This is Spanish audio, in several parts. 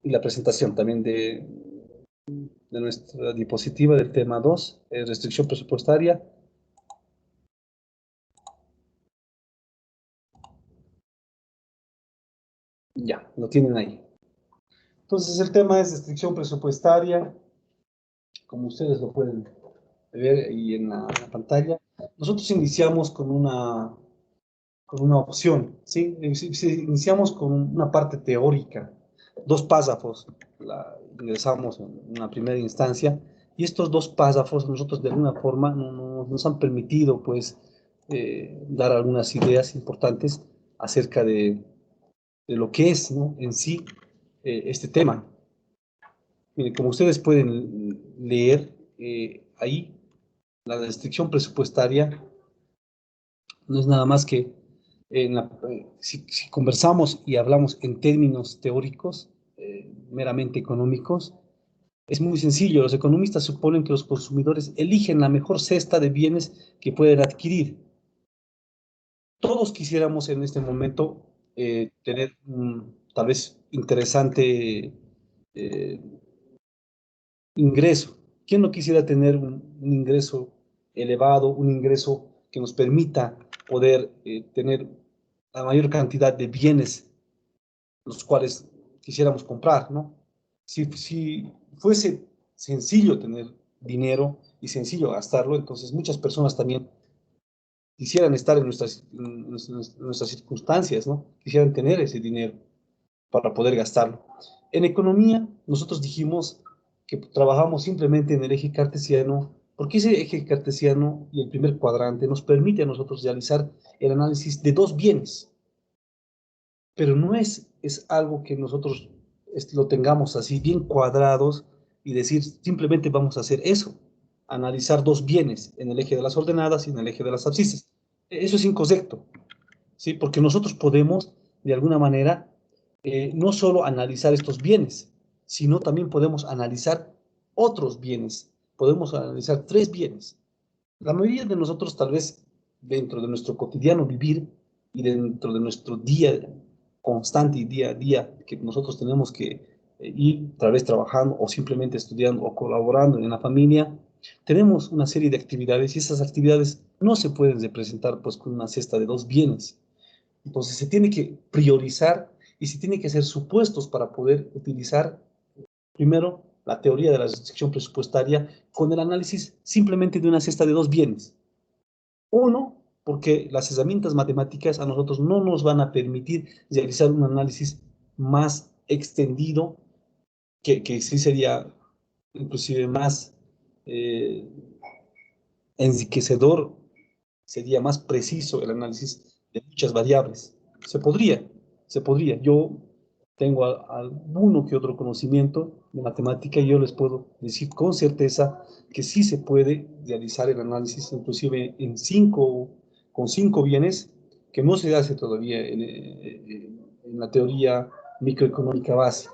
y la presentación también de nuestra diapositiva del tema 2, restricción presupuestaria. Ya, lo tienen ahí. Entonces el tema es restricción presupuestaria, como ustedes lo pueden ver ahí en la pantalla. Nosotros iniciamos con una opción, ¿sí? Iniciamos con una parte teórica, dos párrafos, ingresamos en una primera instancia, y estos dos párrafos nosotros de alguna forma nos han permitido, pues, dar algunas ideas importantes acerca de lo que es, ¿no?, en sí este tema. Miren, como ustedes pueden leer ahí, la restricción presupuestaria no es nada más que, si conversamos y hablamos en términos teóricos, meramente económicos, es muy sencillo. Los economistas suponen que los consumidores eligen la mejor cesta de bienes que pueden adquirir. Todos quisiéramos en este momento tener un tal vez interesante eh, ingreso. ¿Quién no quisiera tener un ingreso elevado, un ingreso que nos permita poder tener la mayor cantidad de bienes los cuales quisiéramos comprar, ¿no? Si fuese sencillo tener dinero y sencillo gastarlo, entonces muchas personas también quisieran estar en nuestras circunstancias, ¿no? Quisieran tener ese dinero para poder gastarlo. En economía, nosotros dijimos que trabajamos simplemente en el eje cartesiano, porque ese eje cartesiano y el primer cuadrante nos permite a nosotros realizar el análisis de dos bienes, pero no es algo que nosotros lo tengamos así bien cuadrados y decir simplemente vamos a hacer eso, analizar dos bienes en el eje de las ordenadas y en el eje de las abscisas. Eso es incorrecto, ¿sí? Porque nosotros podemos, de alguna manera, no solo analizar estos bienes, sino también podemos analizar otros bienes. Podemos analizar tres bienes. La mayoría de nosotros, tal vez, dentro de nuestro cotidiano vivir y dentro de nuestro día constante y día a día, que nosotros tenemos que ir tal vez trabajando o simplemente estudiando o colaborando en la familia, tenemos una serie de actividades y esas actividades no se pueden representar pues con una cesta de dos bienes. Entonces se tiene que priorizar y se tiene que hacer supuestos para poder utilizar primero la teoría de la restricción presupuestaria con el análisis simplemente de una cesta de dos bienes. Uno, porque las herramientas matemáticas a nosotros no nos van a permitir realizar un análisis más extendido, que sí sería inclusive más eh, enriquecedor, sería más preciso el análisis de muchas variables. Se podría. Yo tengo alguno que otro conocimiento de matemática y yo les puedo decir con certeza que sí se puede realizar el análisis inclusive con cinco bienes, que no se hace todavía en la teoría microeconómica básica.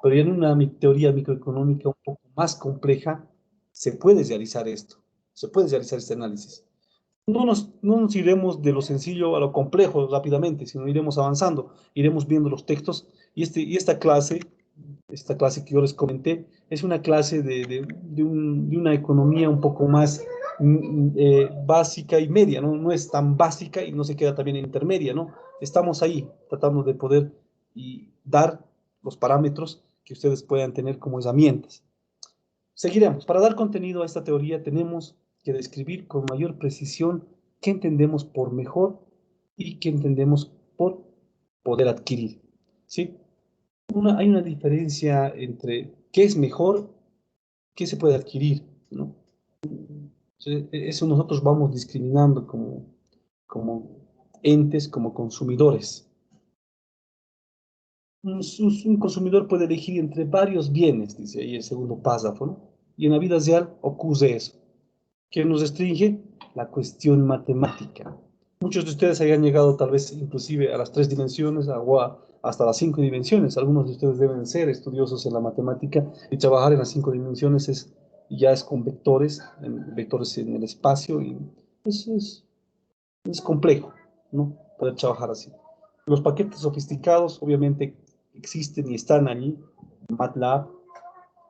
Pero ya en una teoría microeconómica un poco más compleja se puede realizar esto, se puede realizar este análisis. No nos iremos de lo sencillo a lo complejo rápidamente, sino iremos avanzando, iremos viendo los textos y esta clase que yo les comenté, es una clase de una economía un poco más básica y media, ¿no? No es tan básica y no se queda también en intermedia, ¿no? Estamos ahí tratando de poder y dar los parámetros que ustedes puedan tener como herramientas. Seguiremos. Para dar contenido a esta teoría tenemos que describir con mayor precisión qué entendemos por mejor y qué entendemos por poder adquirir. ¿Sí? Hay una diferencia entre qué es mejor, qué se puede adquirir, ¿no? Entonces, eso nosotros vamos discriminando como entes, como consumidores. Un consumidor puede elegir entre varios bienes, dice ahí el segundo párrafo, ¿no? Y en la vida real ocurre eso. ¿Qué nos restringe? La cuestión matemática. Muchos de ustedes hayan llegado tal vez inclusive a las tres dimensiones o hasta las cinco dimensiones. Algunos de ustedes deben ser estudiosos en la matemática y trabajar en las cinco dimensiones ya es con vectores en el espacio y es complejo, ¿no? Poder trabajar así. Los paquetes sofisticados obviamente existen y están allí, MATLAB,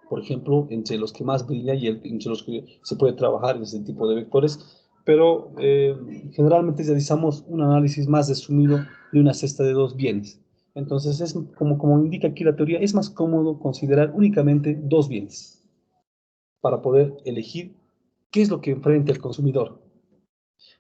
por ejemplo, entre los que más brilla y entre los que se puede trabajar en ese tipo de vectores, pero generalmente realizamos un análisis más resumido de una cesta de dos bienes. Entonces, es como indica aquí la teoría, es más cómodo considerar únicamente dos bienes para poder elegir qué es lo que enfrenta el consumidor.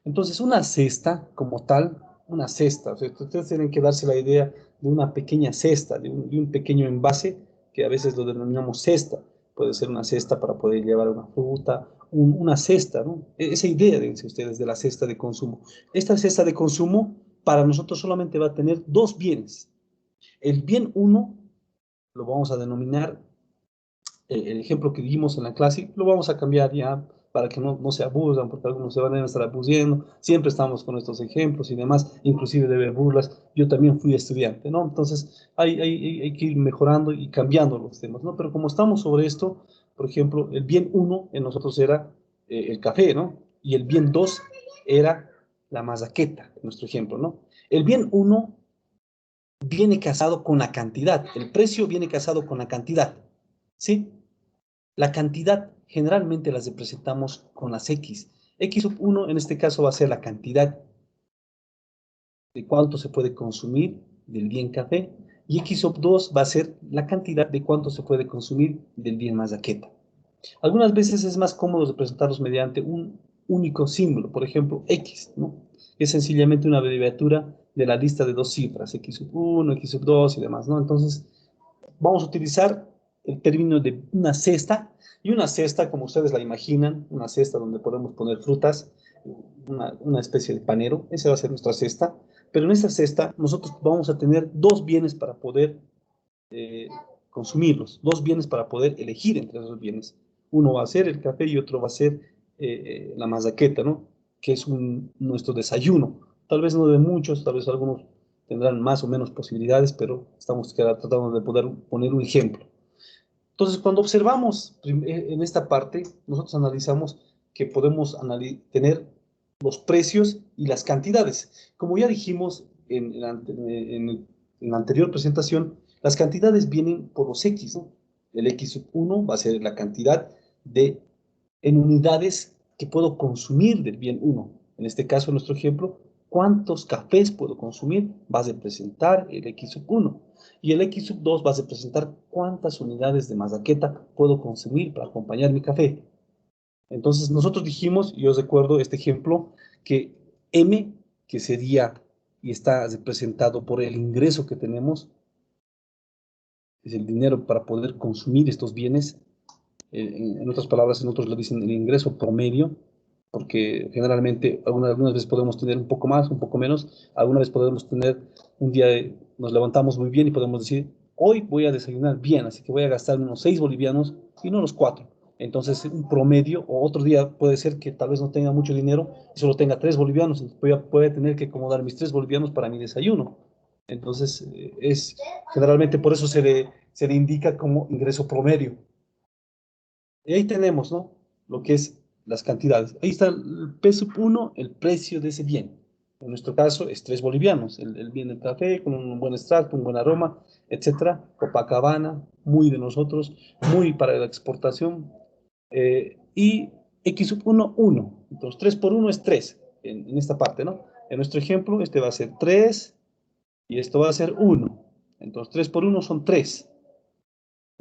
Entonces, una cesta como tal, una cesta, o sea, ustedes tienen que darse la idea de una pequeña cesta, de un pequeño envase, que a veces lo denominamos cesta. Puede ser una cesta para poder llevar una fruta, una cesta, ¿no? Esa idea, dense ustedes, de la cesta de consumo. Esta cesta de consumo para nosotros solamente va a tener dos bienes. El bien uno lo vamos a denominar el ejemplo que dimos en la clase, lo vamos a cambiar ya para que no se abusan, porque algunos se van a estar abusando. Siempre estamos con estos ejemplos y demás, inclusive de ver burlas. Yo también fui estudiante, ¿no? Entonces hay que ir mejorando y cambiando los temas, ¿no? Pero como estamos sobre esto, por ejemplo, el bien uno en nosotros era el café, ¿no? Y el bien 2 era la mazaqueta, en nuestro ejemplo, ¿no? El bien uno viene casado con la cantidad, el precio viene casado con la cantidad, ¿sí? La cantidad generalmente las representamos con las X. X sub 1 en este caso va a ser la cantidad de cuánto se puede consumir del bien café y X sub 2 va a ser la cantidad de cuánto se puede consumir del bien mazaqueta. Algunas veces es más cómodo representarlos mediante un único símbolo, por ejemplo, X, ¿no? Es sencillamente una abreviatura de la lista de dos cifras, X sub 1, X sub 2 y demás, ¿no? Entonces, vamos a utilizar el término de una cesta, y una cesta, como ustedes la imaginan, una cesta donde podemos poner frutas, una especie de panero, esa va a ser nuestra cesta, pero en esta cesta nosotros vamos a tener dos bienes para poder eh, consumirlos, dos bienes para poder elegir entre esos bienes. Uno va a ser el café y otro va a ser la mazaqueta, ¿no? Que es nuestro desayuno. Tal vez no de muchos, tal vez algunos tendrán más o menos posibilidades, pero estamos tratando de poder poner un ejemplo. Entonces, cuando observamos en esta parte, nosotros analizamos que podemos tener los precios y las cantidades. Como ya dijimos en la anterior presentación, las cantidades vienen por los X, ¿no? El X sub 1 va a ser la cantidad en unidades que puedo consumir del bien 1. En este caso, en nuestro ejemplo, ¿cuántos cafés puedo consumir? Va a representar el X sub 1. Y el X sub 2 va a representar cuántas unidades de mazaqueta puedo consumir para acompañar mi café. Entonces, nosotros dijimos, y os recuerdo este ejemplo, que M, que sería y está representado por el ingreso que tenemos, es el dinero para poder consumir estos bienes. En otras palabras, en otros le dicen el ingreso promedio, porque generalmente algunas veces podemos tener un poco más, un poco menos, alguna vez podemos tener un día, nos levantamos muy bien y podemos decir, hoy voy a desayunar bien, así que voy a gastar unos 6 bolivianos y no los 4. Entonces, un promedio, o otro día puede ser que tal vez no tenga mucho dinero y solo tenga 3 bolivianos, entonces voy a tener que acomodar mis 3 bolivianos para mi desayuno. Entonces, generalmente por eso se le indica como ingreso promedio. Y ahí tenemos, ¿no? Lo que es las cantidades. Ahí está el P sub 1, el precio de ese bien. En nuestro caso es 3 bolivianos. El bien del café con un buen extracto, un buen aroma, etcétera. Copacabana, muy de nosotros, muy para la exportación. Y X sub 1, 1. Entonces 3 por 1 es 3 en esta parte, ¿no? En nuestro ejemplo, este va a ser 3 y esto va a ser 1. Entonces 3 por 1 son 3.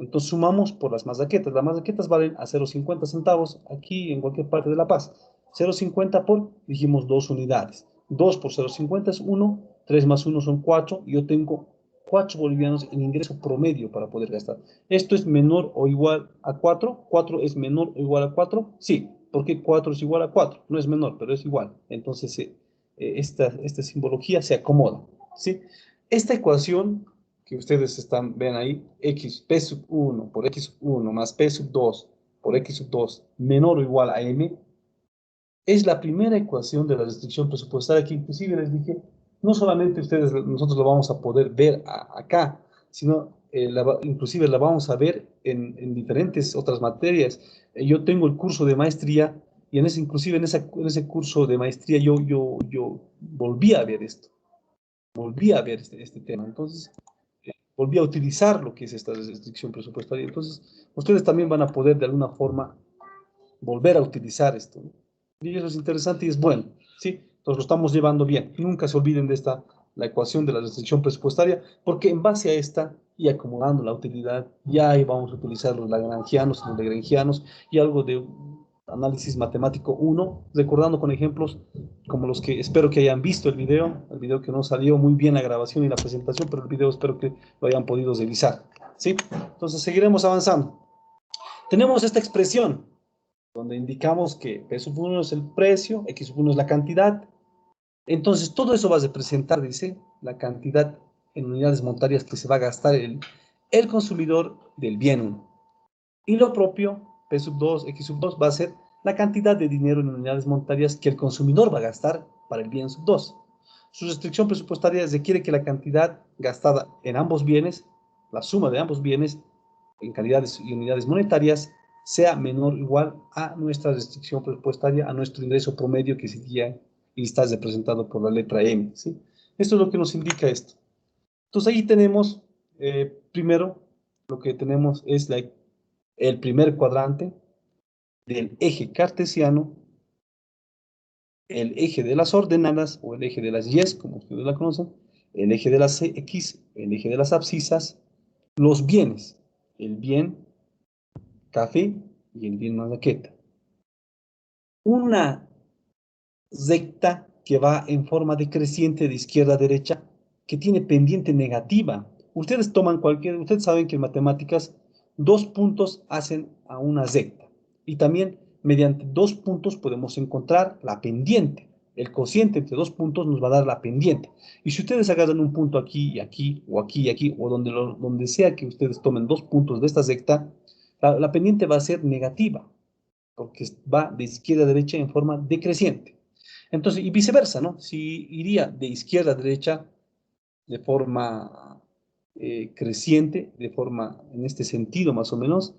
Entonces sumamos por las mazaquetas. Las mazaquetas valen a 0,50 centavos aquí en cualquier parte de La Paz. 0,50 por, dijimos, 2 unidades. 2 por 0,50 es 1, 3 más 1 son 4, y yo tengo 4 bolivianos en ingreso promedio para poder gastar. ¿Esto es menor o igual a 4? ¿4 es menor o igual a 4? Sí, porque 4 es igual a 4. No es menor, pero es igual. Entonces, esta simbología se acomoda, ¿sí? Esta ecuación que ustedes ven ahí, x, p sub 1 por x sub 1 más p sub 2 por x sub 2 menor o igual a m, es la primera ecuación de la restricción presupuestaria que inclusive les dije, no solamente nosotros lo vamos a poder ver acá, sino inclusive la vamos a ver en diferentes otras materias. Yo tengo el curso de maestría y inclusive en ese curso de maestría yo volví a ver esto, volví a ver este tema. Entonces, volví a utilizar lo que es esta restricción presupuestaria. Entonces, ustedes también van a poder de alguna forma volver a utilizar esto, ¿no? Y eso es interesante y es bueno, ¿sí? Entonces lo estamos llevando bien. Nunca se olviden de esta, la ecuación de la restricción presupuestaria, porque en base a esta, y acomodando la utilidad, ya ahí vamos a utilizar los lagrangianos, los lagrangianos, y algo de análisis matemático uno, recordando con ejemplos como los que espero que hayan visto el video que no salió muy bien la grabación y la presentación, pero el video espero que lo hayan podido revisar, ¿sí? Entonces seguiremos avanzando. Tenemos esta expresión, donde indicamos que P sub 1 es el precio, X sub 1 es la cantidad. Entonces, todo eso va a representar, dice, la cantidad en unidades monetarias que se va a gastar el consumidor del bien 1. Y lo propio, P sub 2, X sub 2, va a ser la cantidad de dinero en unidades monetarias que el consumidor va a gastar para el bien sub 2. Su restricción presupuestaria requiere que la cantidad gastada en ambos bienes, la suma de ambos bienes, en cantidades y unidades monetarias, sea menor o igual a nuestra restricción presupuestaria, a nuestro ingreso promedio que sería y está representado por la letra M, ¿sí? Esto es lo que nos indica esto. Entonces ahí tenemos, primero, lo que tenemos es el primer cuadrante del eje cartesiano, el eje de las ordenadas o el eje de las Y, como ustedes la conocen, el eje de las X, el eje de las abscisas, los bienes, el bien café y el bien mazaqueta. Una recta que va en forma decreciente de izquierda a derecha, que tiene pendiente negativa. Ustedes toman ustedes saben que en matemáticas dos puntos hacen a una recta. Y también mediante dos puntos podemos encontrar la pendiente. El cociente entre dos puntos nos va a dar la pendiente. Y si ustedes agarran un punto aquí y aquí, o aquí y aquí, o donde sea que ustedes tomen dos puntos de esta recta, la pendiente va a ser negativa, porque va de izquierda a derecha en forma decreciente. Entonces, y viceversa, ¿no? Si iría de izquierda a derecha de forma creciente, de forma en este sentido más o menos,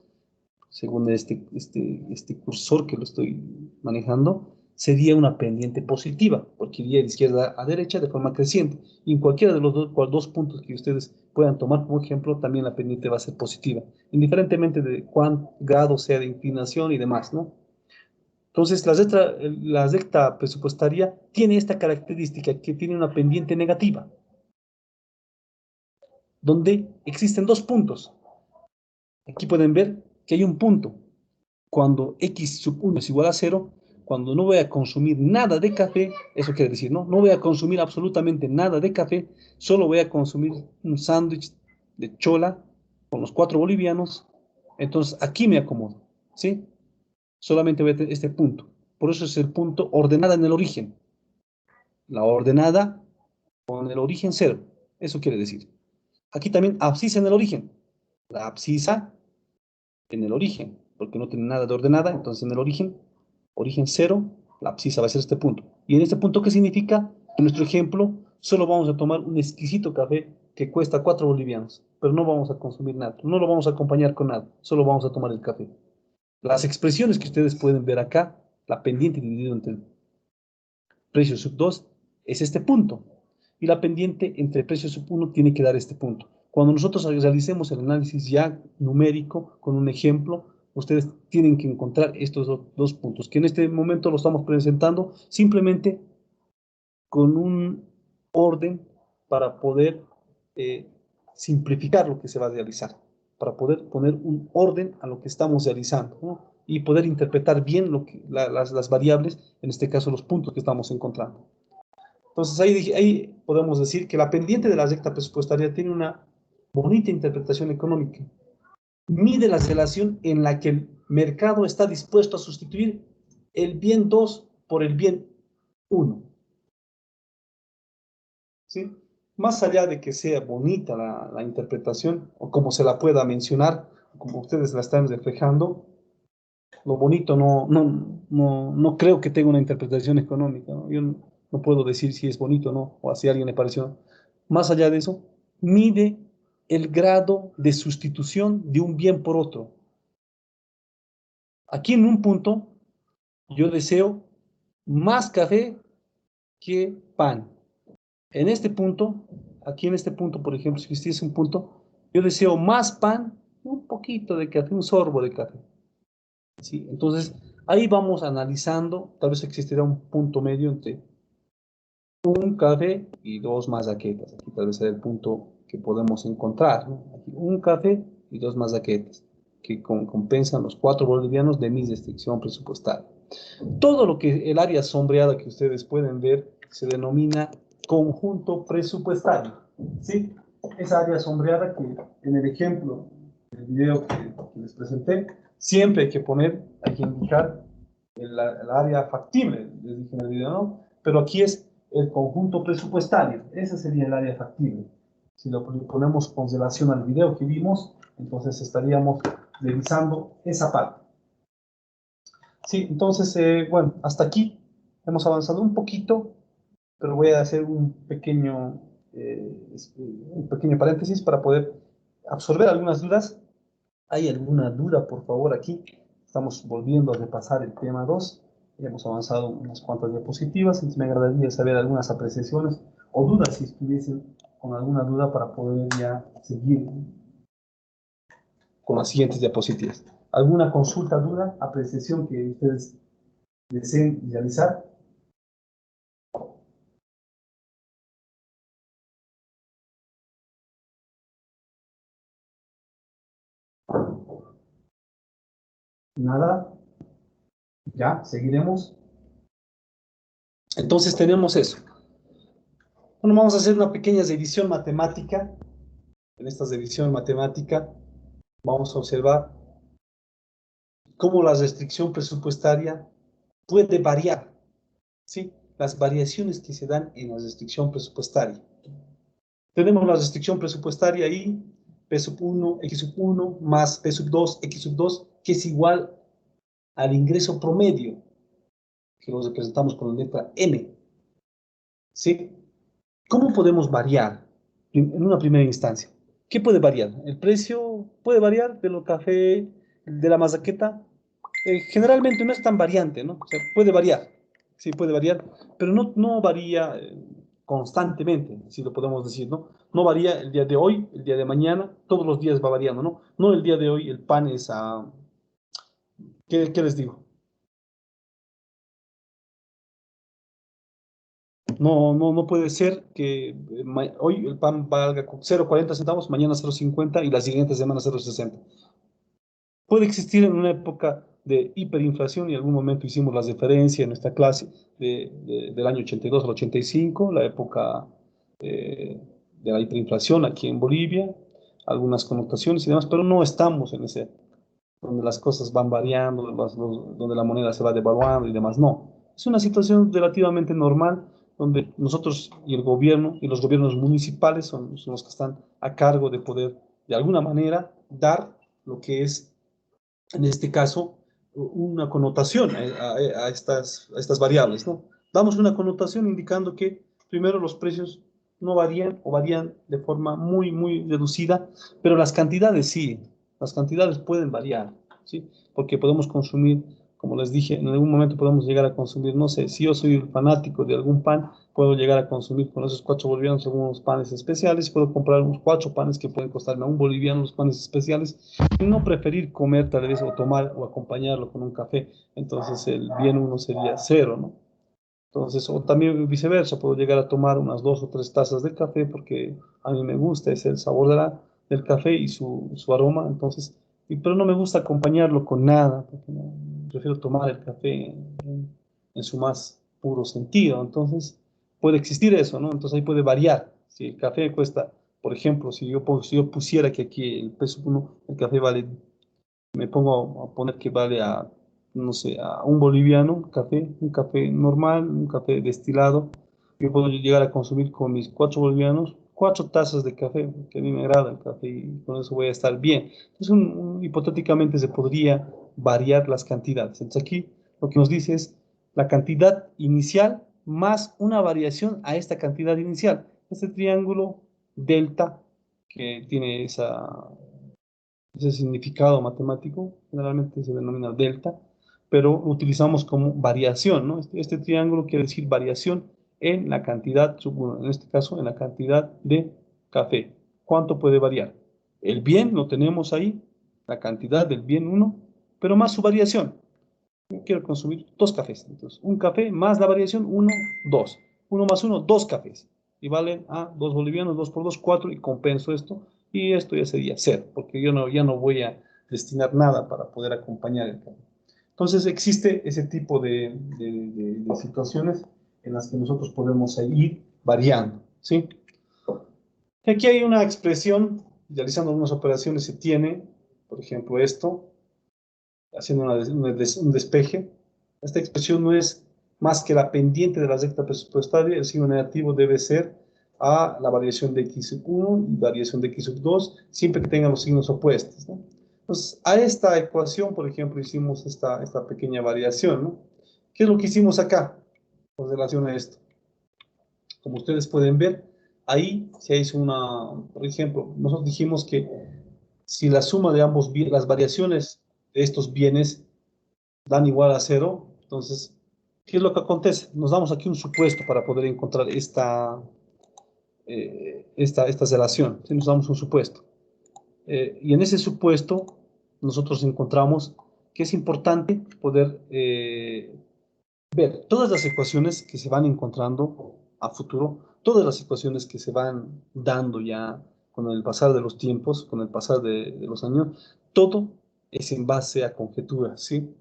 según este cursor que lo estoy manejando, sería una pendiente positiva, porque iría de izquierda a derecha de forma creciente. Y en cualquiera de los dos puntos que ustedes puedan tomar como ejemplo, también la pendiente va a ser positiva, indiferentemente de cuán grado sea de inclinación y demás, ¿no? Entonces, la recta presupuestaria tiene esta característica que tiene una pendiente negativa, donde existen dos puntos. Aquí pueden ver que hay un punto. Cuando x sub 1 es igual a 0, cuando no voy a consumir nada de café, eso quiere decir, ¿no? No voy a consumir absolutamente nada de café, solo voy a consumir un sándwich de chola con los 4 bolivianos. Entonces, aquí me acomodo, ¿sí? Solamente voy a tener este punto. Por eso es el punto ordenada en el origen. La ordenada con el origen 0. Eso quiere decir. Aquí también abscisa en el origen. La abscisa en el origen, porque no tiene nada de ordenada, entonces en el origen 0, la abscisa va a ser este punto. Y en este punto, ¿qué significa? En nuestro ejemplo, solo vamos a tomar un exquisito café que cuesta 4 bolivianos, pero no vamos a consumir nada, no lo vamos a acompañar con nada, solo vamos a tomar el café. Las expresiones que ustedes pueden ver acá, la pendiente dividido entre el precio sub 2 es este punto. Y la pendiente entre precio sub 1 tiene que dar este punto. Cuando nosotros realicemos el análisis ya numérico con un ejemplo, ustedes tienen que encontrar estos dos puntos, que en este momento lo estamos presentando simplemente con un orden para poder eh, simplificar lo que se va a realizar, para poder poner un orden a lo que estamos realizando, ¿no? Y poder interpretar bien las variables, en este caso los puntos que estamos encontrando. Entonces ahí podemos decir que la pendiente de la recta presupuestaria tiene una bonita interpretación económica. Mide la relación en la que el mercado está dispuesto a sustituir el bien 2 por el bien 1. ¿Sí? Más allá de que sea bonita la interpretación, o como se la pueda mencionar, como ustedes la están reflejando, lo bonito no creo que tenga una interpretación económica, ¿no? Yo no puedo decir si es bonito o no, o si a alguien le pareció. Más allá de eso, mide el grado de sustitución de un bien por otro. Aquí en un punto, yo deseo más café que pan. En este punto, aquí en este punto, por ejemplo, si existiese un punto, Yo deseo más pan, un poquito de café, un sorbo de café. ¿Sí? Entonces, ahí vamos analizando, tal vez existirá un punto medio entre un café y dos mazaquetas. Aquí tal vez sea el punto que podemos encontrar, ¿no? Aquí, un café y dos mazaquetas, que compensan los 4 bolivianos de mi restricción presupuestaria. Todo lo que el área sombreada que ustedes pueden ver se denomina conjunto presupuestario, ¿sí? Esa área sombreada que en el ejemplo, el video que les presenté, siempre hay que poner, hay que indicar el área factible, les dije en el video, ¿no? Pero aquí es el conjunto presupuestario, ese sería el área factible. Si lo ponemos con relación al video que vimos, entonces estaríamos revisando esa parte. Sí, entonces, bueno, hasta aquí hemos avanzado un poquito, pero voy a hacer un pequeño paréntesis para poder absorber algunas dudas. ¿Hay alguna duda, por favor, aquí? Estamos volviendo a repasar el tema 2. Ya hemos avanzado unas cuantas diapositivas, entonces me agradaría saber algunas apreciaciones o dudas, si estuviesen con alguna duda, para poder ya seguir con las siguientes diapositivas. ¿Alguna consulta, duda, apreciación que ustedes deseen realizar? Nada, ya, seguiremos. Entonces tenemos eso. Bueno, vamos a hacer una pequeña revisión matemática. En esta revisión matemática vamos a observar cómo la restricción presupuestaria puede variar, ¿sí? Las variaciones que se dan en la restricción presupuestaria. Tenemos la restricción presupuestaria ahí, P sub 1, X sub 1, más P sub 2, X sub 2, que es igual al ingreso promedio, que lo representamos con la letra M, ¿sí? ¿Cómo podemos variar en una primera instancia? ¿Qué puede variar? ¿El precio puede variar de lo café, de la mazaqueta? Generalmente no es tan variante, ¿no? O sea, puede variar, sí, puede variar, pero no varía constantemente, si lo podemos decir, ¿no? No varía el día de hoy, el día de mañana, todos los días va variando, ¿no? No el día de hoy el pan es a... ¿Qué les digo? No puede ser que hoy el pan valga 0,40 centavos, mañana 0,50 y la siguiente semana 0,60. Puede existir en una época de hiperinflación, y en algún momento hicimos la referencia en nuestra clase del año 82 al 85, la época de la hiperinflación aquí en Bolivia, algunas connotaciones y demás, pero no estamos en ese, donde las cosas van variando, donde la moneda se va devaluando y demás. No, es una situación relativamente normal donde nosotros y el gobierno y los gobiernos municipales son los que están a cargo de poder, de alguna manera, dar lo que es, en este caso, una connotación a estas variables, ¿no? Damos una connotación indicando que primero los precios no varían o varían de forma muy, muy reducida, pero las cantidades sí, las cantidades pueden variar, ¿sí? Porque podemos consumir, como les dije, en algún momento podemos llegar a consumir, no sé, si yo soy fanático de algún pan, puedo llegar a consumir con esos 4 bolivianos algunos panes especiales, puedo comprar unos 4 panes que pueden costarme a 1 boliviano los panes especiales, y no preferir comer tal vez o tomar o acompañarlo con un café, entonces el bien uno sería cero, ¿no? Entonces, o también viceversa, puedo llegar a tomar unas 2 o 3 tazas de café porque a mí me gusta, es el sabor del café y su aroma, entonces, pero no me gusta acompañarlo con nada, porque prefiero tomar el café en su más puro sentido, entonces puede existir eso, ¿no? Entonces ahí puede variar. Si el café cuesta, por ejemplo, si yo pusiera que aquí el peso uno, el café vale, me pongo a poner que vale a, no sé, a 1 boliviano, un café normal, un café destilado, yo puedo llegar a consumir con mis 4 bolivianos 4 tazas de café, porque a mí me agrada el café y con eso voy a estar bien. Entonces, hipotéticamente se podría variar las cantidades. Entonces, aquí lo que nos dice es la cantidad inicial más una variación a esta cantidad inicial. Este triángulo delta que tiene ese significado matemático, generalmente se denomina delta, pero utilizamos como variación, ¿no? Este triángulo quiere decir variación en la cantidad, bueno, en este caso, en la cantidad de café. ¿Cuánto puede variar? El bien lo tenemos ahí, la cantidad del bien 1, pero más su variación. Yo quiero consumir 2 cafés. Entonces, un café más la variación 1, 2. 1 más 1, 2 cafés. Y valen a 2 bolivianos, 2 por 2, 4, y compenso esto. Y esto ya sería 0, porque yo ya no voy a destinar nada para poder acompañar el café. Entonces, existe ese tipo de situaciones en las que nosotros podemos ir variando, ¿sí? Aquí hay una expresión, realizando algunas operaciones se tiene, por ejemplo, esto, haciendo un despeje. Esta expresión no es más que la pendiente de la recta presupuestaria. El signo negativo debe ser a la variación de x sub 1 y variación de x sub 2, siempre que tengan los signos opuestos, ¿no? Entonces, a esta ecuación, por ejemplo, hicimos esta pequeña variación, ¿no? ¿Qué es lo que hicimos acá con relación a esto? Como ustedes pueden ver, ahí se hizo por ejemplo, nosotros dijimos que si la suma de ambos bienes, las variaciones de estos bienes dan igual a 0, entonces, ¿qué es lo que acontece? Nos damos aquí un supuesto para poder encontrar esta relación. ¿Sí? Nos damos un supuesto. Y en ese supuesto, nosotros encontramos que es importante poder ver todas las ecuaciones que se van encontrando a futuro, todas las ecuaciones que se van dando ya con el pasar de los tiempos, con el pasar de los años, todo es en base a conjeturas, ¿sí?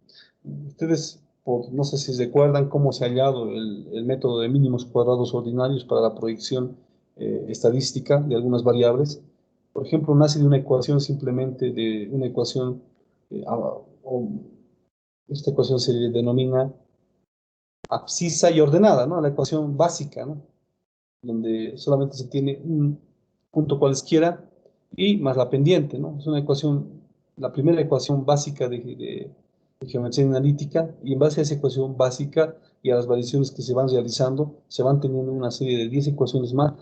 Ustedes, no sé si recuerdan cómo se ha hallado el método de mínimos cuadrados ordinarios para la proyección estadística de algunas variables. Por ejemplo, nace de una ecuación simplemente de una ecuación, esta ecuación se denomina abscisa y ordenada, ¿no? La ecuación básica, ¿no? Donde solamente se tiene un punto cualesquiera y más la pendiente, ¿no? Es una ecuación, la primera ecuación básica de geometría analítica, y en base a esa ecuación básica y a las variaciones que se van realizando, se van teniendo una serie de 10 ecuaciones más,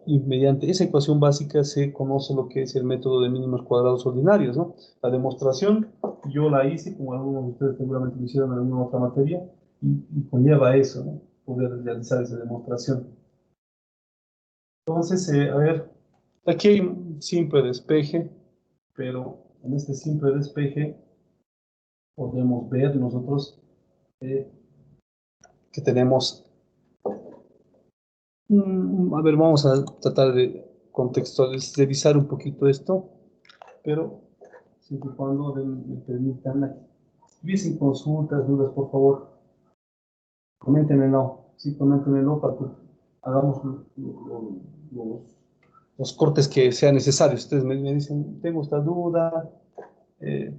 y mediante esa ecuación básica se conoce lo que es el método de mínimos cuadrados ordinarios, ¿no? La demostración yo la hice, como algunos de ustedes seguramente lo hicieron en alguna otra materia, y conlleva eso, ¿no? Poder realizar esa demostración. Entonces, a ver, aquí hay un simple despeje, pero en este simple despeje podemos ver nosotros eh, que tenemos, a ver, vamos a tratar de contextualizar un poquito esto, pero siempre y cuando me permitan, si hubiesen consultas, dudas, por favor, coméntenmelo, sí, coméntenmelo para que hagamos los, los cortes que sean necesarios. Ustedes me dicen, tengo esta duda,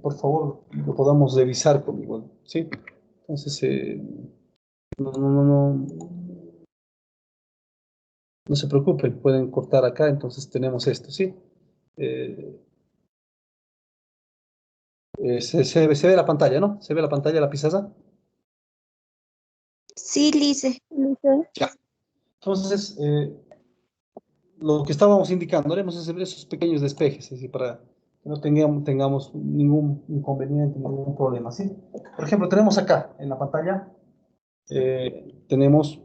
por favor, lo podamos revisar conmigo, ¿sí? Entonces, no se preocupen, pueden cortar acá, entonces tenemos esto, ¿sí? Eh, se ve la pantalla, ¿no? ¿Se ve la pantalla, la pizarra? Sí, Lice. Ya. Entonces, lo que estábamos indicando, haremos esos pequeños despejes, es decir, para que no tengamos ningún inconveniente, ningún problema, ¿sí? Por ejemplo, tenemos acá en la pantalla, tenemos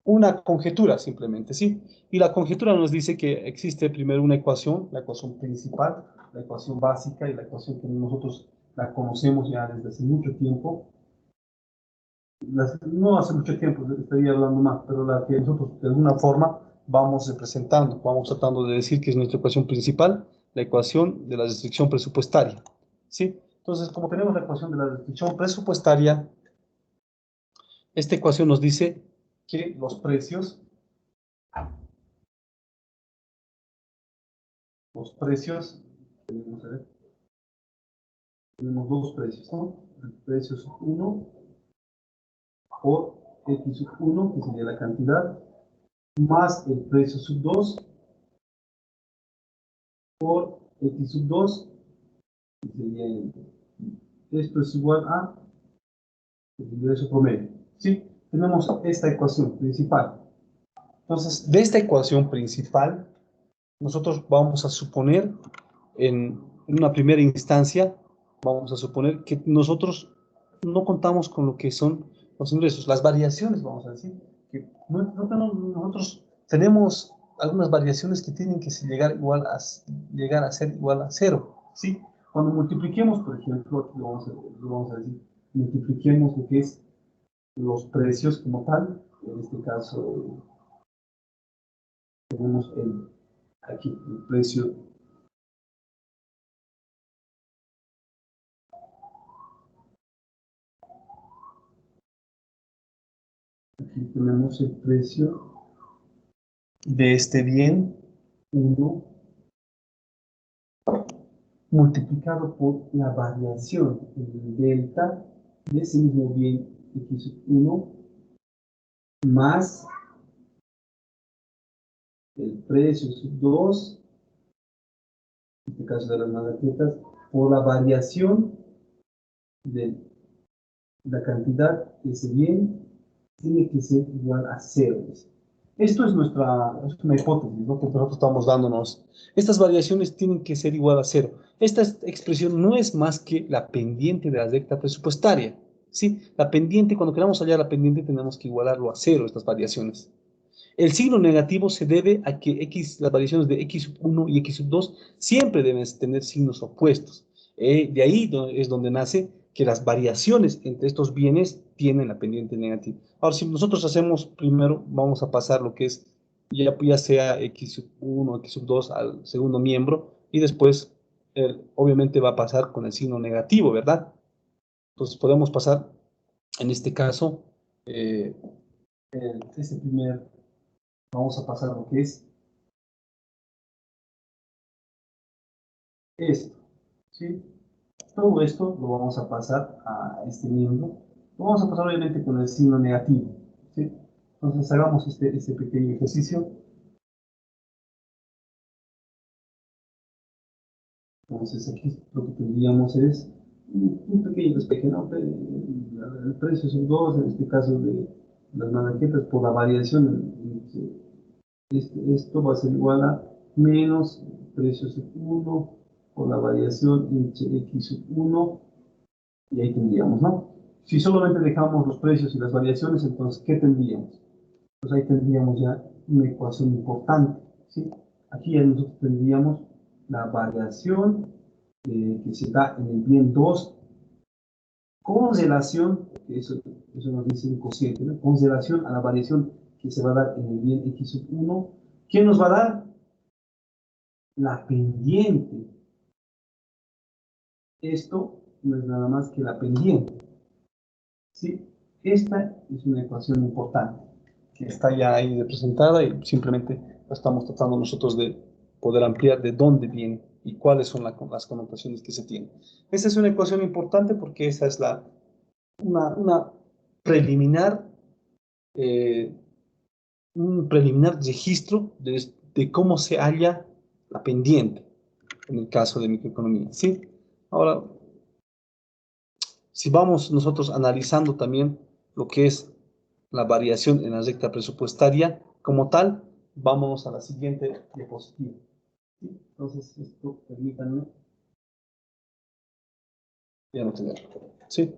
una conjetura simplemente, ¿sí? Y la conjetura nos dice que existe primero una ecuación, la ecuación principal, la ecuación básica y la ecuación que nosotros la conocemos ya desde hace mucho tiempo. No hace mucho tiempo, estaría hablando más, pero la que nosotros de alguna forma vamos representando, vamos tratando de decir que es nuestra ecuación principal, la ecuación de la restricción presupuestaria, ¿sí? Entonces, como tenemos la ecuación de la restricción presupuestaria, esta ecuación nos dice que los precios, tenemos, a ver, tenemos dos precios, ¿no? El precio sub 1 por x sub 1, que sería la cantidad, más el precio sub 2 por x sub 2, que sería esto es igual a el ingreso promedio. ¿Sí? Tenemos esta ecuación principal. Entonces, de esta ecuación principal, nosotros vamos a suponer, en una primera instancia, vamos a suponer que nosotros no contamos con lo que son los ingresos, las variaciones, vamos a decir, que nosotros tenemos algunas variaciones que tienen que llegar a ser igual a cero, ¿sí? Cuando multipliquemos, por ejemplo, aquí lo vamos a decir, multipliquemos lo que es los precios como tal. En este caso tenemos aquí el precio. Aquí tenemos el precio de este bien 1 multiplicado por la variación, el delta de ese mismo bien x1 más el precio sub 2, en este caso de las malaquetas, por la variación de la cantidad de ese bien tiene que ser igual a 0. Esto es es una hipótesis, ¿no?, que nosotros estamos dándonos. Estas variaciones tienen que ser igual a 0. Esta expresión no es más que la pendiente de la recta presupuestaria, ¿sí? La pendiente, cuando queramos hallar la pendiente, tenemos que igualarlo a 0, estas variaciones. El signo negativo se debe a que las variaciones de x1 y x2 siempre deben tener signos opuestos. De ahí es donde nace que las variaciones entre estos bienes tienen la pendiente negativa. Ahora, si nosotros hacemos primero, vamos a pasar lo que es, ya sea x1 o x2 al segundo miembro, y después, obviamente, va a pasar con el signo negativo, ¿verdad? Entonces, podemos pasar, en este caso, este primer. Vamos a pasar a lo que es esto, ¿sí? Todo esto lo vamos a pasar a este miembro. Lo vamos a pasar obviamente con el signo negativo, ¿sí? Entonces hagamos este pequeño ejercicio. Entonces aquí lo que tendríamos es un pequeño despeje, ¿no? El precio son 2, en este caso de las malaquetas, por la variación. Esto va a ser igual a menos precio sub 1 por la variación entre x sub 1, y ahí tendríamos, ¿no? Si solamente dejamos los precios y las variaciones, entonces, ¿qué tendríamos? Pues ahí tendríamos ya una ecuación importante, ¿sí? Aquí ya nosotros tendríamos la variación que se da en el bien 2 con relación, eso nos dice un cociente, ¿no?, con relación a la variación que se va a dar en el bien x sub 1, ¿qué nos va a dar? La pendiente. Esto no es nada más que la pendiente, ¿sí? Esta es una ecuación importante que está ya ahí representada y simplemente lo estamos tratando nosotros de poder ampliar de dónde viene y cuáles son las connotaciones que se tienen. Esta es una ecuación importante porque esa es una preliminar, eh, un preliminar registro de cómo se halla la pendiente en el caso de microeconomía, ¿sí? Ahora, si vamos nosotros analizando también lo que es la variación en la recta presupuestaria como tal, vamos a la siguiente diapositiva, ¿sí? Entonces, esto, permítanme, ya no tenerlo, ¿sí?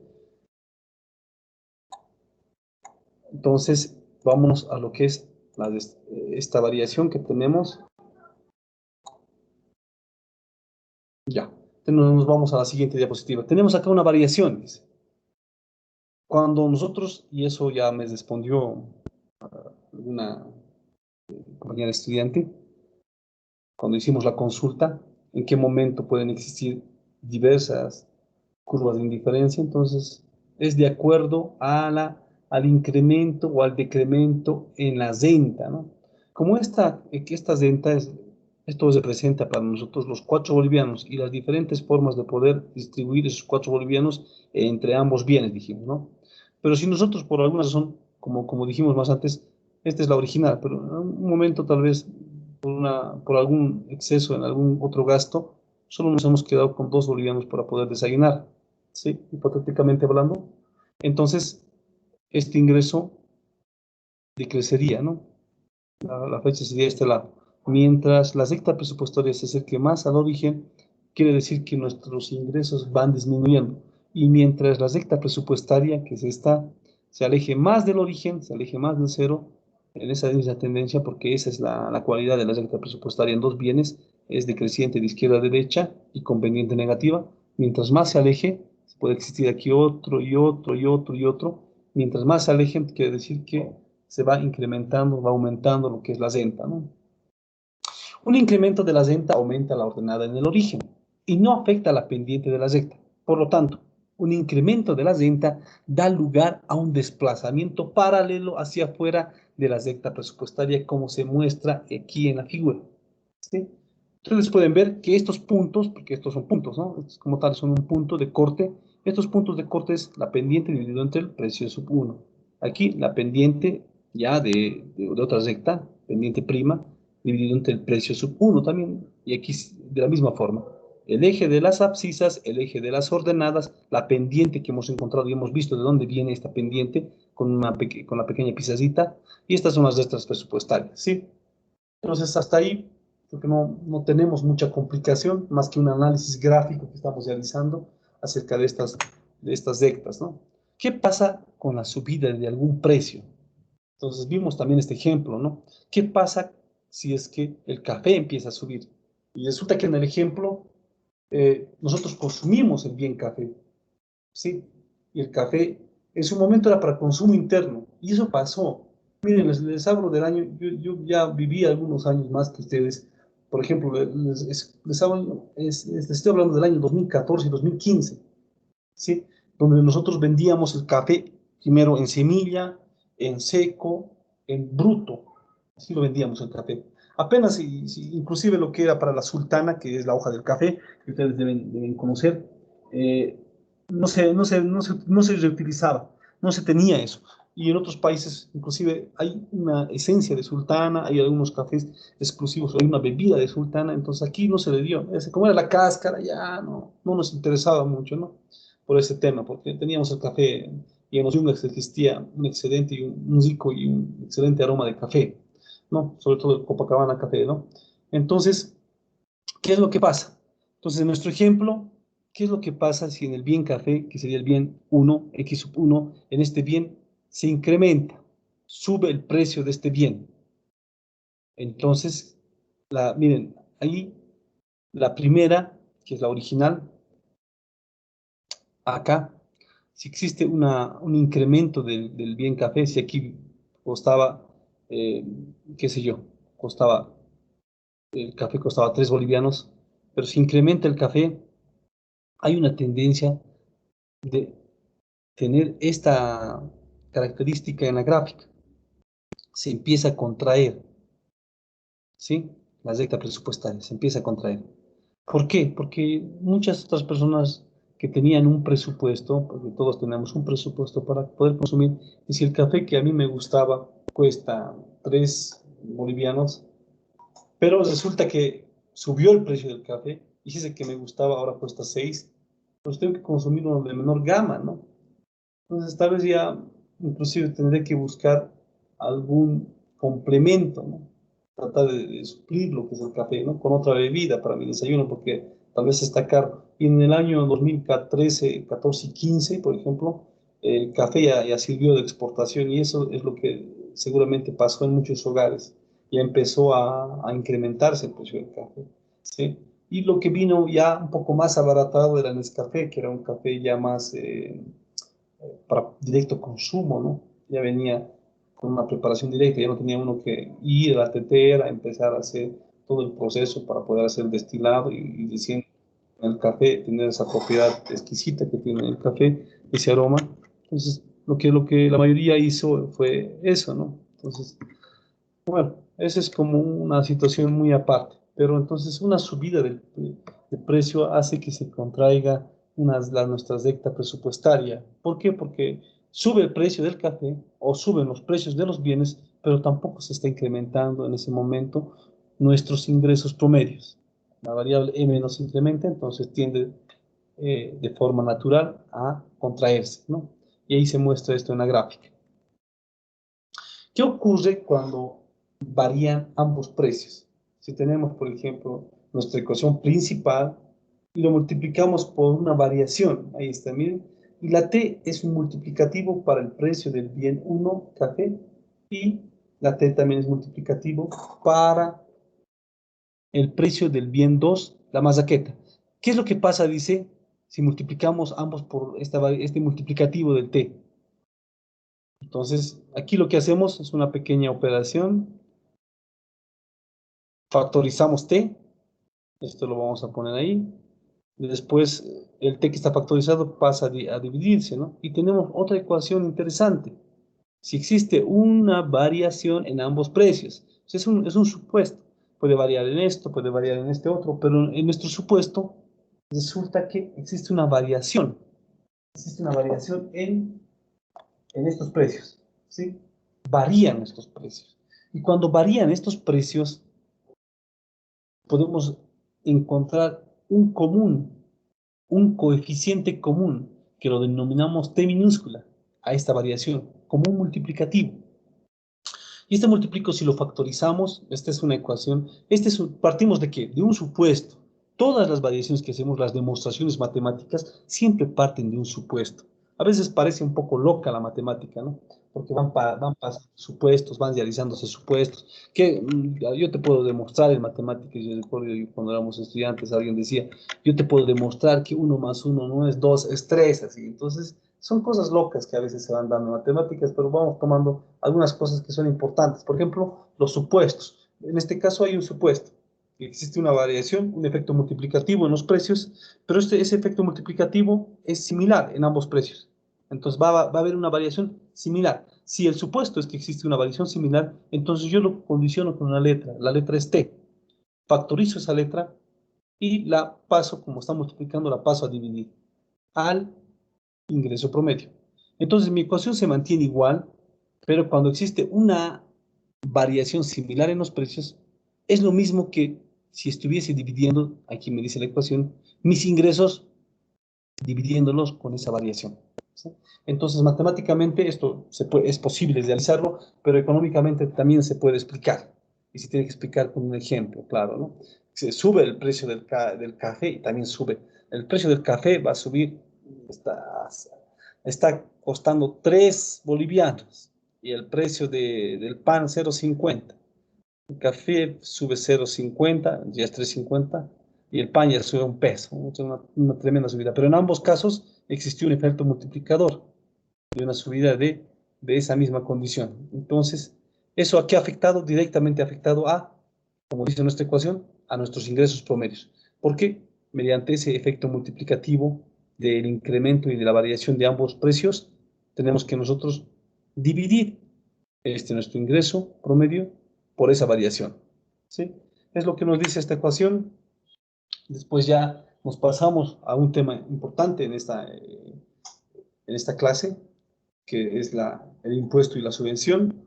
Entonces, vámonos a lo que es esta variación que tenemos. Ya, entonces nos vamos a la siguiente diapositiva. Tenemos acá una variación, dice. Cuando nosotros, y eso ya me respondió una compañera estudiante, cuando hicimos la consulta, en qué momento pueden existir diversas curvas de indiferencia. Entonces es de acuerdo al incremento o al decremento en la renta, ¿no? Como esta renta esto representa para nosotros los 4 bolivianos y las diferentes formas de poder distribuir esos 4 bolivianos entre ambos bienes, dijimos, ¿no? Pero si nosotros por alguna razón, como dijimos más antes, esta es la original, pero en un momento tal vez por algún exceso en algún otro gasto, solo nos hemos quedado con 2 bolivianos para poder desayunar, ¿sí? Hipotéticamente hablando. Entonces, este ingreso decrecería, ¿no? La fecha sería este lado. Mientras la recta presupuestaria se acerque más al origen, quiere decir que nuestros ingresos van disminuyendo. Y mientras la recta presupuestaria, que es esta, se aleje más del origen, se aleje más del cero, en esa tendencia, porque esa es la cualidad de la recta presupuestaria en dos bienes, es decreciente de izquierda a derecha y con pendiente negativa. Mientras más se aleje, puede existir aquí otro y otro y otro y otro. Mientras más se alejen, quiere decir que se va incrementando, va aumentando lo que es la zeta, ¿no? Un incremento de la zeta aumenta la ordenada en el origen y no afecta a la pendiente de la recta. Por lo tanto, un incremento de la zeta da lugar a un desplazamiento paralelo hacia afuera de la recta presupuestaria, como se muestra aquí en la figura, ¿sí? Ustedes pueden ver que estos puntos, porque estos son puntos, ¿no? Estos como tal son un punto de corte. Estos puntos de corte es la pendiente dividido entre el precio sub 1. Aquí la pendiente ya de otra recta, pendiente prima, dividido entre el precio sub 1 también. Y aquí de la misma forma. El eje de las abscisas, el eje de las ordenadas, la pendiente que hemos encontrado y hemos visto de dónde viene esta pendiente con la pequeña pizzacita. Y estas son las rectas presupuestarias, ¿sí? Entonces, hasta ahí, creo que no tenemos mucha complicación, más que un análisis gráfico que estamos realizando acerca de estas rectas, ¿no? ¿Qué pasa con la subida de algún precio? Entonces, vimos también este ejemplo, ¿no? ¿Qué pasa si es que el café empieza a subir? Y resulta que en el ejemplo, nosotros consumimos el bien café, ¿sí? Y el café en su momento era para consumo interno, y eso pasó. Miren, les hablo del año, yo ya viví algunos años más que ustedes. Por ejemplo, les estoy hablando del año 2014 y 2015, ¿sí? Donde nosotros vendíamos el café primero en semilla, en seco, en bruto. Así lo vendíamos el café. Apenas, inclusive lo que era para la sultana, que es la hoja del café, que ustedes deben conocer, eh, no se reutilizaba, no se tenía eso. Y en otros países, inclusive, hay una esencia de sultana, hay algunos cafés exclusivos, hay una bebida de sultana, entonces aquí no se le dio. Como era la cáscara, ya no nos interesaba mucho, ¿no? Por ese tema, porque teníamos el café y en los yungas existía un excelente y un rico y un excelente aroma de café, ¿no? Sobre todo el Copacabana café, ¿no? Entonces, ¿qué es lo que pasa? Entonces, en nuestro ejemplo, ¿qué es lo que pasa si en el bien café, que sería el bien 1, X sub 1, en este bien se incrementa, sube el precio de este bien? Entonces, miren, ahí la primera, que es la original, acá, si existe un incremento del bien café, si aquí costaba, eh, qué sé yo, el café costaba 3 bolivianos, pero si incrementa el café, hay una tendencia de tener esta característica en la gráfica. Se empieza a contraer, ¿sí? La recta presupuestaria se empieza a contraer. ¿Por qué? Porque muchas otras personas que tenían un presupuesto, porque todos tenemos un presupuesto para poder consumir, y si el café que a mí me gustaba cuesta 3 bolivianos, pero resulta que subió el precio del café, y si ese que me gustaba ahora cuesta 6, pues tengo que consumir uno de menor gama, ¿no? Entonces, tal vez ya inclusive tendré que buscar algún complemento, ¿no? Tratar de suplir lo que es el café, ¿no? Con otra bebida para mi desayuno, porque tal vez está caro. Y en el año 2013, 14 y 15, por ejemplo, el café ya sirvió de exportación y eso es lo que seguramente pasó en muchos hogares. Ya empezó a incrementarse el precio del café, ¿sí? Y lo que vino ya un poco más abaratado era el Nescafé, que era un café ya más para directo consumo, ¿no? Ya venía con una preparación directa, ya no tenía uno que ir a la tetera, empezar a hacer todo el proceso para poder hacer el destilado y recién el café tener esa propiedad exquisita que tiene el café, ese aroma. Entonces, lo que la mayoría hizo fue eso, ¿no? Entonces, bueno, esa es como una situación muy aparte, pero entonces una subida del precio hace que se contraiga nuestra recta presupuestaria. ¿Por qué? Porque sube el precio del café o suben los precios de los bienes, pero tampoco se está incrementando en ese momento nuestros ingresos promedios. La variable M no se incrementa, entonces tiende de forma natural a contraerse, ¿no? Y ahí se muestra esto en la gráfica. ¿Qué ocurre cuando varían ambos precios? Si tenemos, por ejemplo, nuestra ecuación principal y lo multiplicamos por una variación, ahí está, miren, y la T es un multiplicativo para el precio del bien 1 café y La T también es multiplicativo para el precio del bien 2, la mazaqueta. ¿Qué es lo que pasa, dice, si multiplicamos ambos por este multiplicativo del T? Entonces, aquí lo que hacemos es una pequeña operación. Factorizamos T. Esto lo vamos a poner ahí. Y después, el T que está factorizado pasa a dividirse, ¿no? Y tenemos otra ecuación interesante. Si existe una variación en ambos precios, es un supuesto. Puede variar en esto, puede variar en este otro, pero en nuestro supuesto resulta que existe una variación. Existe una variación en estos precios, ¿sí? Varían estos precios. Y cuando varían estos precios, podemos encontrar un coeficiente común, que lo denominamos T minúscula, a esta variación, como un multiplicativo. Y este multiplico, si lo factorizamos, esta es una ecuación, partimos de qué? De un supuesto. Todas las variaciones que hacemos, las demostraciones matemáticas, siempre parten de un supuesto. A veces parece un poco loca la matemática, ¿no? Porque van pasando supuestos, van realizándose supuestos. Yo te puedo demostrar en matemáticas, yo recuerdo cuando éramos estudiantes, alguien decía, yo te puedo demostrar que 1 más 1 no es 2, es 3, así. Entonces, son cosas locas que a veces se van dando en matemáticas, pero vamos tomando algunas cosas que son importantes. Por ejemplo, los supuestos. En este caso hay un supuesto. Existe una variación, un efecto multiplicativo en los precios, pero ese efecto multiplicativo es similar en ambos precios. Entonces va a haber una variación similar. Si el supuesto es que existe una variación similar, entonces yo lo condiciono con una letra. La letra es T. Factorizo esa letra y la paso, como está multiplicando, la paso a dividir al ingreso promedio. Entonces mi ecuación se mantiene igual, pero cuando existe una variación similar en los precios, es lo mismo que si estuviese dividiendo, aquí me dice la ecuación, mis ingresos dividiéndolos con esa variación, ¿sí? Entonces, matemáticamente esto es posible realizarlo, pero económicamente también se puede explicar. Y se tiene que explicar con un ejemplo, claro, ¿no? Se sube el precio del café y también sube. El precio del café va a subir, está costando 3 bolivianos y el precio del pan 0,50. El café sube 0,50, ya es 3,50, y el pan ya sube 1 peso, una tremenda subida. Pero en ambos casos existió un efecto multiplicador de una subida de esa misma condición. Entonces, ¿eso a qué ha afectado? Directamente ha afectado como dice nuestra ecuación, a nuestros ingresos promedios. ¿Por qué? Mediante ese efecto multiplicativo del incremento y de la variación de ambos precios, tenemos que nosotros dividir nuestro ingreso promedio por esa variación, ¿sí? Es lo que nos dice esta ecuación. Después ya nos pasamos a un tema importante en esta clase, que es el impuesto y la subvención.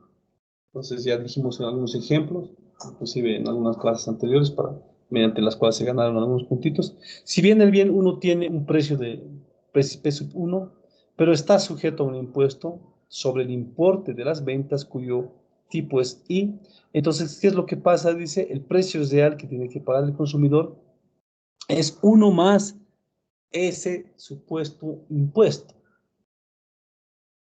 Entonces ya dijimos en algunos ejemplos, inclusive en algunas clases anteriores, mediante las cuales se ganaron algunos puntitos. Si bien el bien 1 tiene un precio de P 1, pero está sujeto a un impuesto sobre el importe de las ventas cuyo tipo es I. Entonces, ¿qué es lo que pasa? Dice, el precio real que tiene que pagar el consumidor es 1 más ese supuesto impuesto,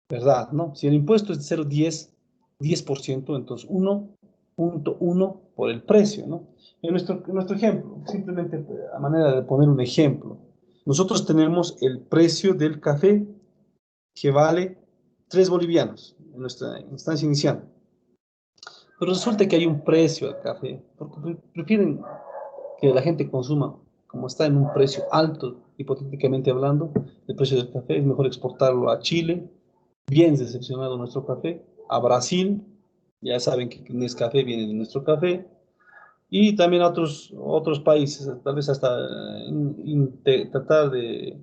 ¿verdad? ¿No? Si el impuesto es de 0,10%, entonces 1,1 por el precio, ¿no? En nuestro ejemplo, simplemente a manera de poner un ejemplo, nosotros tenemos el precio del café que vale 3 bolivianos en nuestra instancia inicial. Pero resulta que hay un precio al café, porque prefieren que la gente consuma, como está en un precio alto, hipotéticamente hablando, el precio del café, es mejor exportarlo a Chile, bien decepcionado nuestro café, a Brasil, ya saben que Nescafé viene de nuestro café, y también a otros países, tal vez hasta tratar de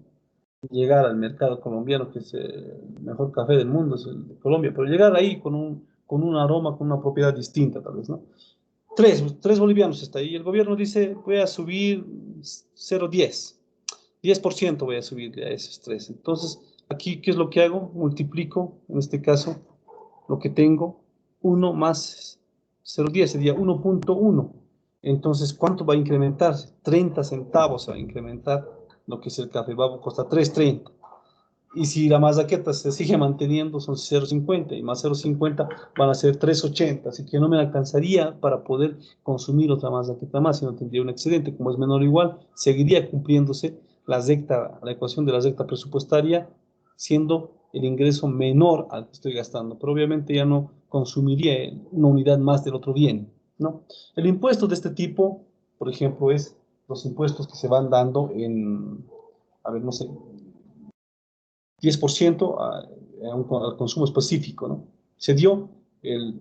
llegar al mercado colombiano, que es el mejor café del mundo, es el de Colombia, pero llegar ahí con un aroma, con una propiedad distinta, tal vez, ¿no? Tres bolivianos está ahí, y el gobierno dice, voy a subir 10% voy a subir a esos 3. Entonces, aquí, ¿qué es lo que hago? Multiplico, en este caso, lo que tengo, 1 más 0,10 sería 1,1. Entonces, ¿cuánto va a incrementarse? 30 centavos va a incrementar lo que es el café, va a costar 3,30. Y si la masaqueta se sigue manteniendo, son 0,50 y más 0,50 van a ser 3,80. Así que no me alcanzaría para poder consumir otra masaqueta más, sino tendría un excedente. Como es menor o igual, seguiría cumpliéndose la ecuación de la recta presupuestaria, siendo el ingreso menor al que estoy gastando. Pero obviamente ya no consumiría una unidad más del otro bien, ¿no? El impuesto de este tipo, por ejemplo, es los impuestos que se van dando en, a ver, no sé, 10% al consumo específico, ¿no? Se dio el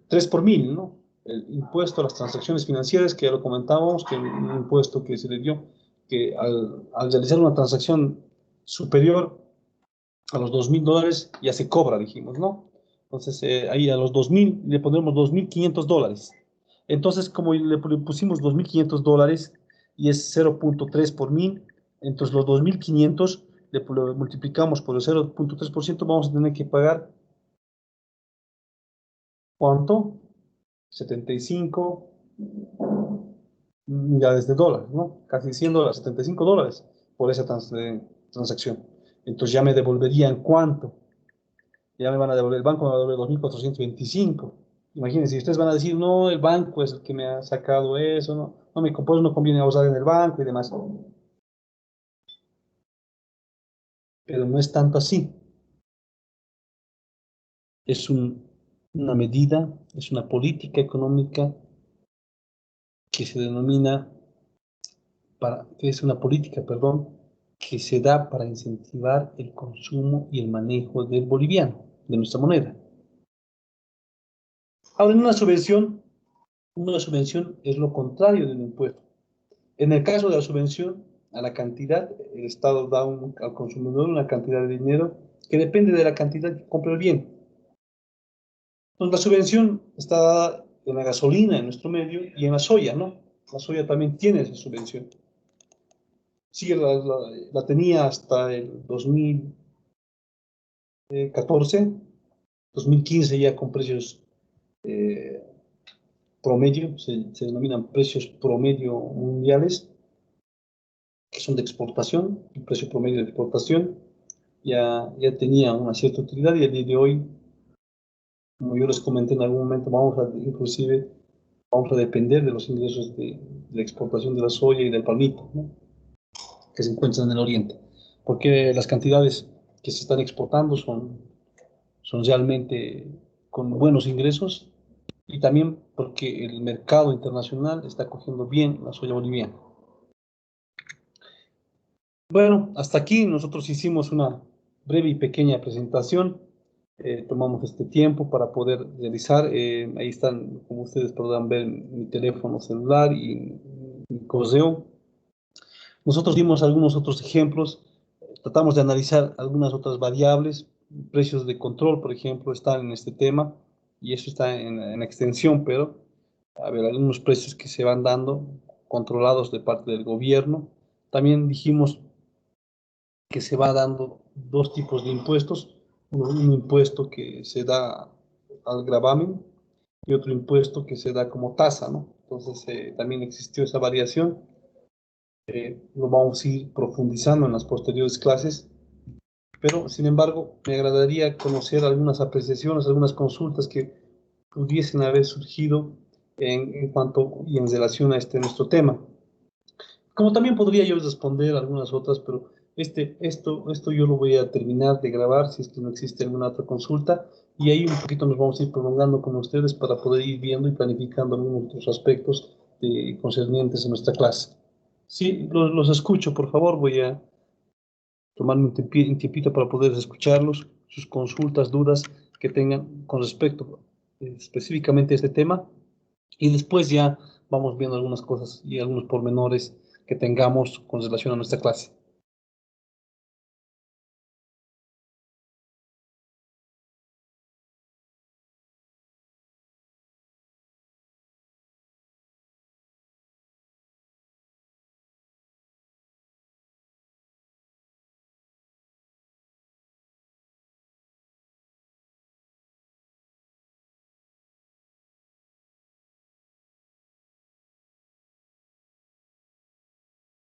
3 por mil, ¿no? El impuesto a las transacciones financieras, que ya lo comentábamos, que es un impuesto que se le dio, que al realizar una transacción superior a los $2.000 ya se cobra, dijimos, ¿no? Entonces, ahí a los 2.000 le pondremos $2.500. Entonces, como le pusimos $2.500 y es 0,3 por mil, entonces los 2.500 lo multiplicamos por el 0,3%, vamos a tener que pagar, ¿cuánto? 75, ya desde dólares, ¿no? Casi $100, $75 por esa transacción. Entonces ya me devolverían cuánto. Ya me van a devolver, el banco me va a devolver 2.425. Imagínense, ustedes van a decir, no, el banco es el que me ha sacado eso, no, no me pues no conviene ahorrar en el banco y demás. Pero no es tanto así. Es una medida, es una política económica que se denomina, que es una política, perdón, que se da para incentivar el consumo y el manejo del boliviano, de nuestra moneda. Ahora, en una subvención es lo contrario de un impuesto. En el caso de la subvención a la cantidad, el Estado da al consumidor una cantidad de dinero que depende de la cantidad que compra el bien. Entonces, la subvención está dada en la gasolina en nuestro medio y en la soya, ¿no? La soya también tiene esa subvención. Sí, la tenía hasta el 2014, 2015 ya con precios eh, promedio, se denominan precios promedio mundiales, que son de exportación, el precio promedio de exportación. Ya tenía una cierta utilidad y el día de hoy, como yo les comenté en algún momento, inclusive vamos a depender de los ingresos de la exportación de la soya y del palmito, ¿no? Que se encuentran en el oriente, porque las cantidades que se están exportando son realmente con buenos ingresos y también porque el mercado internacional está cogiendo bien la soya boliviana. Bueno, hasta aquí nosotros hicimos una breve y pequeña presentación. Tomamos este tiempo para poder realizar. Ahí están, como ustedes podrán ver, mi teléfono celular y mi correo. Nosotros dimos algunos otros ejemplos. Tratamos de analizar algunas otras variables. Precios de control, por ejemplo, están en este tema y eso está en extensión, pero a ver, algunos precios que se van dando controlados de parte del gobierno. También dijimos que se va dando dos tipos de impuestos, un impuesto que se da al gravamen y otro impuesto que se da como tasa, ¿no? Entonces también existió esa variación, lo vamos a ir profundizando en las posteriores clases, pero sin embargo me agradaría conocer algunas apreciaciones, algunas consultas que pudiesen haber surgido en cuanto y en relación a este nuestro tema. Como también podría yo responder algunas otras, pero esto yo lo voy a terminar de grabar si es que no existe alguna otra consulta y ahí un poquito nos vamos a ir prolongando con ustedes para poder ir viendo y planificando algunos otros aspectos concernientes a nuestra clase. Sí, los escucho, por favor, voy a tomarme un tiempito para poder escucharlos, sus consultas, dudas que tengan con respecto específicamente a este tema y después ya vamos viendo algunas cosas y algunos pormenores que tengamos con relación a nuestra clase.